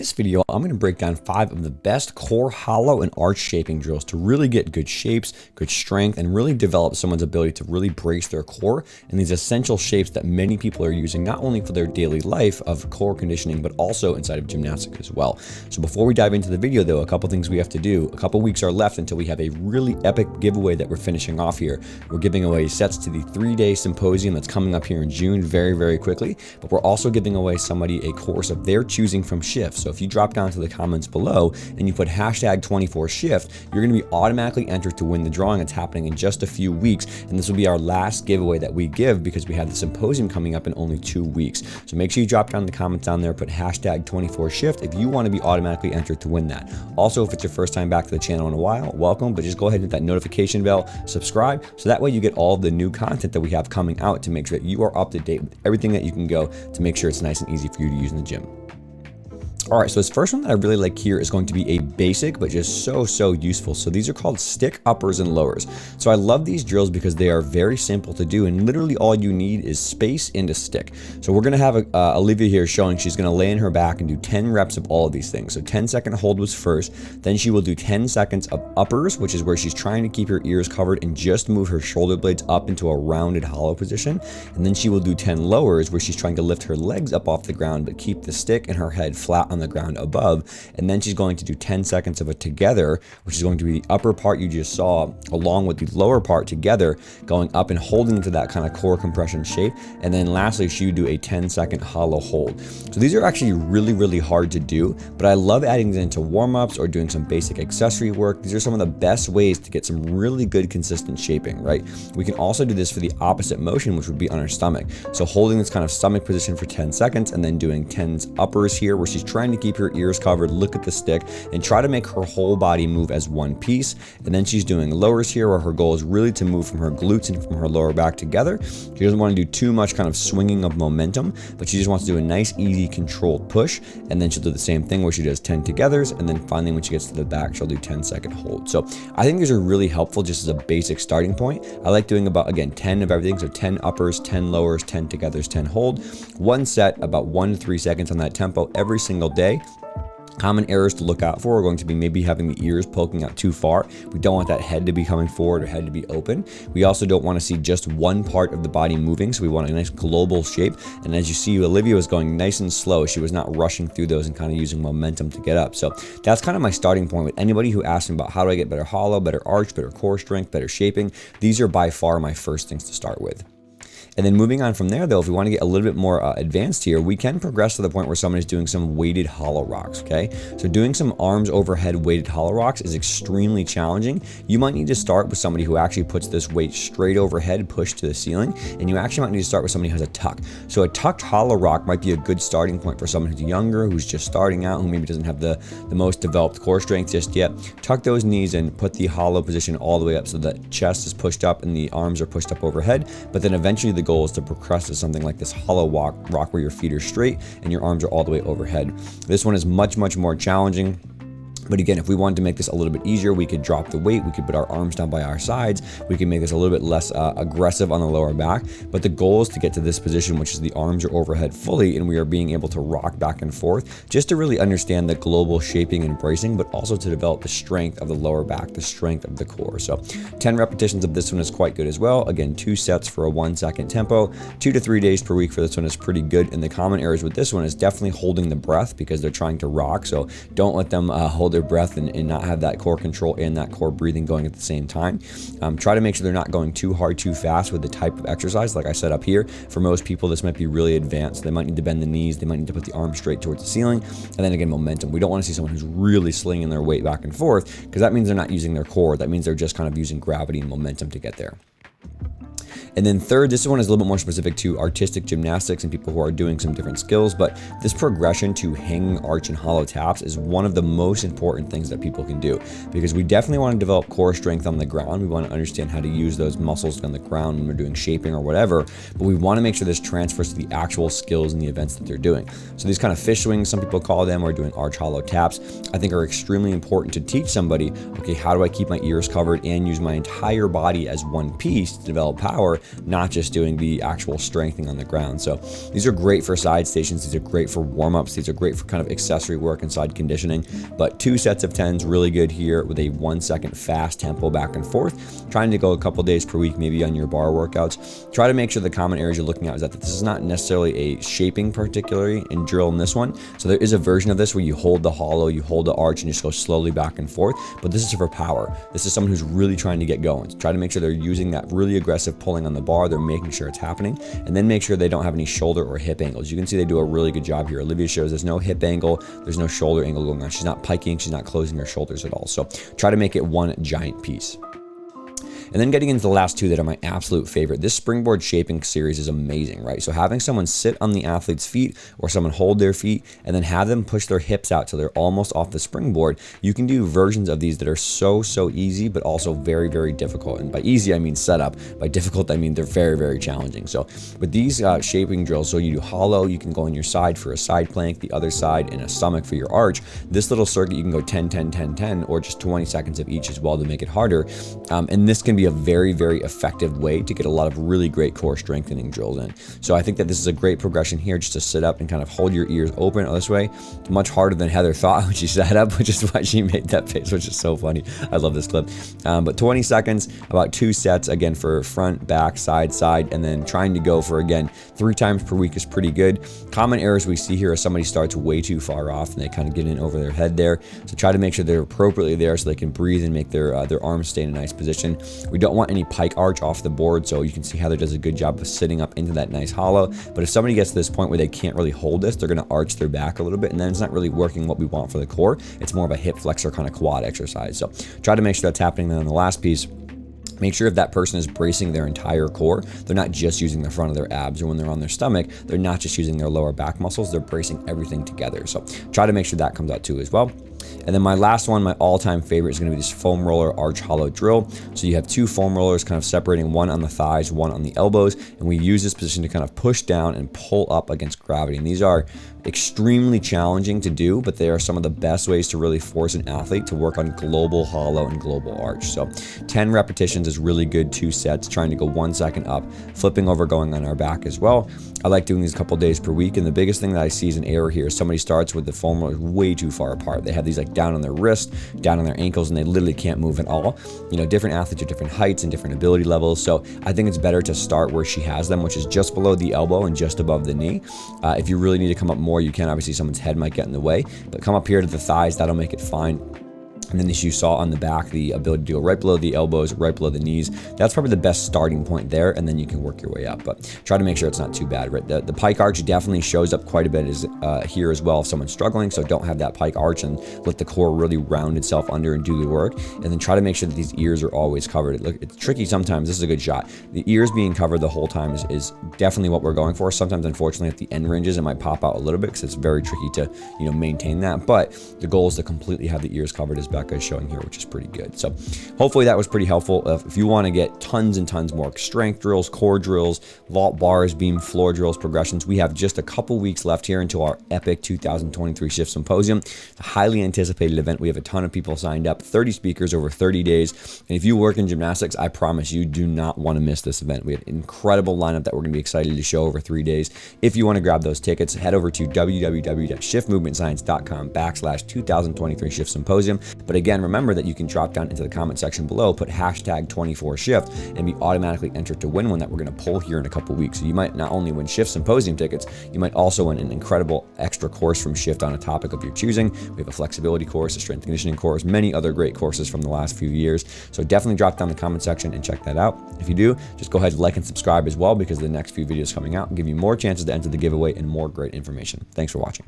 This video, I'm going to break down 5 of the best core hollow and arch shaping drills to really get good shapes, good strength, and really develop someone's ability to really brace their core in these essential shapes that many people are using not only for their daily life of core conditioning, but also inside of gymnastics as well. So before we dive into the video though, a couple things we have to do. A couple weeks are left until we have a really epic giveaway that we're finishing off here. We're giving away sets to the 3-day symposium that's coming up here in June very quickly, but we're also giving away somebody a course of their choosing from SHIFT. So if you drop down to the comments below and you put hashtag 24SHIFT, you're going to be automatically entered to win the drawing that's happening in just a few weeks. And this will be our last giveaway that we give because we have the symposium coming up in only 2 weeks. So make sure you drop down the comments down there, put hashtag 24SHIFT if you want to be automatically entered to win that. Also, if it's your first time back to the channel in a while, welcome, but just go ahead and hit that notification bell, subscribe, so that way you get all of the new content that we have coming out to make sure that you are up to date with everything that you can go to make sure it's nice and easy for you to use in the gym. All right, so this first one that I really like here is going to be a basic, but just so useful. So these are called stick uppers and lowers. So I love these drills because they are very simple to do, and literally all you need is space and a stick. So we're gonna have Olivia here showing she's gonna lay in her back and do 10 reps of all of these things. So 10-second hold was first, then she will do 10 seconds of uppers, which is where she's trying to keep her ears covered and just move her shoulder blades up into a rounded hollow position. And then she will do 10 lowers where she's trying to lift her legs up off the ground, but keep the stick and her head flat on the ground above. And then she's going to do 10 seconds of a together, which is going to be the upper part you just saw along with the lower part together, going up and holding into that kind of core compression shape. And then lastly, she would do a 10-second hollow hold. So these are actually really hard to do, but I love adding them into warm-ups or doing some basic accessory work. These are some of the best ways to get some really good consistent shaping, right? We can also do this for the opposite motion, which would be on our stomach. So holding this kind of stomach position for 10 seconds and then doing 10 uppers here where she's trying to keep her ears covered, look at the stick, and try to make her whole body move as one piece. And then she's doing lowers here where her goal is really to move from her glutes and from her lower back together. She doesn't want to do too much kind of swinging of momentum, but she just wants to do a nice, easy, controlled push. And then she'll do the same thing where she does 10 togethers. And then finally, when she gets to the back, she'll do 10-second hold. So I think these are really helpful just as a basic starting point. I like doing about, again, 10 of everything. So 10 uppers, 10 lowers, 10 togethers, 10 hold. One set, about 1 to 3 seconds on that tempo every single day. Common errors to look out for are going to be maybe having the ears poking out too far. We don't want that head to be coming forward or head to be open. We also don't want to see just one part of the body moving, so we want a nice global shape. And as you see, Olivia was going nice and slow. She was not rushing through those and kind of using momentum to get up. So that's kind of my starting point with anybody who asks me about how do I get better hollow, better arch, better core strength, better shaping. These are by far my first things to start with. And then moving on from there though, if we want to get a little bit more advanced here, we can progress to the point where someone is doing some weighted hollow rocks, okay? So doing some arms overhead weighted hollow rocks is extremely challenging. You might need to start with somebody who actually puts this weight straight overhead, pushed to the ceiling, and you actually might need to start with somebody who has a tuck. So a tucked hollow rock might be a good starting point for someone who's younger, who's just starting out, who maybe doesn't have the most developed core strength just yet. Tuck those knees and put the hollow position all the way up so that chest is pushed up and the arms are pushed up overhead, but then eventually the goal is to progress to something like this hollow rock where your feet are straight and your arms are all the way overhead. This one is much more challenging. But again, if we wanted to make this a little bit easier, we could drop the weight, we could put our arms down by our sides, we can make this a little bit less aggressive on the lower back. But the goal is to get to this position, which is the arms are overhead fully, and we are being able to rock back and forth just to really understand the global shaping and bracing, but also to develop the strength of the lower back, the strength of the core. So 10 repetitions of this one is quite good as well. Again, 2 sets for a 1-second tempo, 2 to 3 days per week for this one is pretty good. And the common errors with this one is definitely holding the breath because they're trying to rock. So don't let them hold their breath and not have that core control and that core breathing going at the same time. Try to make sure they're not going too hard, too fast with the type of exercise like I set up here. For most people, this might be really advanced. They might need to bend the knees. They might need to put the arms straight towards the ceiling. And then again, momentum. We don't want to see someone who's really slinging their weight back and forth because that means they're not using their core. That means they're just kind of using gravity and momentum to get there. And then third, this one is a little bit more specific to artistic gymnastics and people who are doing some different skills, but this progression to hanging arch and hollow taps is one of the most important things that people can do because we definitely want to develop core strength on the ground. We want to understand how to use those muscles on the ground when we're doing shaping or whatever, but we want to make sure this transfers to the actual skills and the events that they're doing. So these kind of fish swings, some people call them, or doing arch hollow taps, I think are extremely important to teach somebody, okay, how do I keep my ears covered and use my entire body as one piece to develop power? core, not just doing the actual strengthening on the ground. So these are great for side stations. These are great for warm-ups. These are great for kind of accessory work and side conditioning. But 2 sets of 10s really good here with a 1 second fast tempo back and forth. Trying to go a couple days per week, maybe on your bar workouts. Try to make sure the common areas you're looking at is that this is not necessarily a shaping particularly in drill in this one. So there is a version of this where you hold the hollow, you hold the arch, and just go slowly back and forth. But this is for power. This is someone who's really trying to get going. So try to make sure they're using that really aggressive pulling on the bar. They're making sure it's happening, and then make sure they don't have any shoulder or hip angles. You can see they do a really good job here. Olivia shows there's no hip angle, there's no shoulder angle going on. She's not piking, she's not closing her shoulders at all. So try to make it one giant piece. And then getting into the last two that are my absolute favorite. This springboard shaping series is amazing, right? So having someone sit on the athlete's feet or someone hold their feet and then have them push their hips out till they're almost off the springboard. You can do versions of these that are so easy, but also very, very difficult. And by easy, I mean setup. By difficult, I mean they're very, very challenging. So with these shaping drills, so you do hollow, you can go on your side for a side plank, the other side in a stomach for your arch. This little circuit, you can go 10, 10, 10, 10, or just 20 seconds of each as well to make it harder. And this can be a very, very effective way to get a lot of really great core strengthening drills in. So I think that this is a great progression here, just to sit up and kind of hold your ears open this way. It's much harder than Heather thought when she sat up, which is why she made that face, which is so funny. I love this clip. But 20 seconds, about 2 sets, again, for front, back, side, and then trying to go for, again, 3 times per week is pretty good. Common errors we see here is somebody starts way too far off and they kind of get in over their head there. So try to make sure they're appropriately there so they can breathe and make their arms stay in a nice position. We don't want any pike arch off the board, so you can see Heather does a good job of sitting up into that nice hollow. But if somebody gets to this point where they can't really hold this, they're going to arch their back a little bit, and then it's not really working what we want for the core. It's more of a hip flexor kind of quad exercise. So try to make sure that's happening. Then on the last piece, make sure if that person is bracing their entire core, they're not just using the front of their abs, or when they're on their stomach, they're not just using their lower back muscles, they're bracing everything together. So try to make sure that comes out too as well. And then my last one, my all-time favorite, is going to be this foam roller arch hollow drill. So you have 2 foam rollers kind of separating, one on the thighs, one on the elbows, and we use this position to kind of push down and pull up against gravity. And these are extremely challenging to do, but they are some of the best ways to really force an athlete to work on global hollow and global arch. So 10 repetitions is really good, 2 sets, trying to go 1 second up, flipping over, going on our back as well. I like doing these a couple days per week, and the biggest thing that I see is an error here is somebody starts with the foam rollers way too far apart. They have these like down on their wrist, down on their ankles, and they literally can't move at all. You know, different athletes are different heights and different ability levels, so I think it's better to start where she has them, which is just below the elbow and just above the knee. If you really need to come up more, you can. Obviously someone's head might get in the way, but come up here to the thighs, that'll make it fine. And then as you saw on the back, the ability to go right below the elbows, right below the knees, that's probably the best starting point there, and then you can work your way up. But try to make sure it's not too bad, right? The pike arch definitely shows up quite a bit here as well if someone's struggling, so don't have that pike arch and let the core really round itself under and do the work. And then try to make sure that these ears are always covered. Look, it's tricky sometimes. This is a good shot. The ears being covered the whole time is definitely what we're going for. Sometimes, unfortunately, at the end ranges, it might pop out a little bit because it's very tricky to, you know, maintain that. But the goal is to completely have the ears covered, as Becca is showing here, which is pretty good. So hopefully that was pretty helpful. If you want to get tons and tons more strength drills, core drills, vault bars, beam floor drills, progressions, we have just a couple weeks left here until our epic 2023 SHIFT Symposium, a highly anticipated event. We have a ton of people signed up, 30 speakers over 30 days. And if you work in gymnastics, I promise you do not want to miss this event. We have an incredible lineup that we're going to be excited to show over 3 days. If you want to grab those tickets, head over to www.shiftmovementscience.com/2023 SHIFT Symposium. But again, remember that you can drop down into the comment section below, put hashtag 24shift, and be automatically entered to win one that we're going to pull here in a couple weeks. So you might not only win SHIFT Symposium tickets, you might also win an incredible extra course from SHIFT on a topic of your choosing. We have a flexibility course, a strength conditioning course, many other great courses from the last few years. So definitely drop down the comment section and check that out. If you do, just go ahead and like and subscribe as well, because the next few videos coming out will give you more chances to enter the giveaway and more great information. Thanks for watching.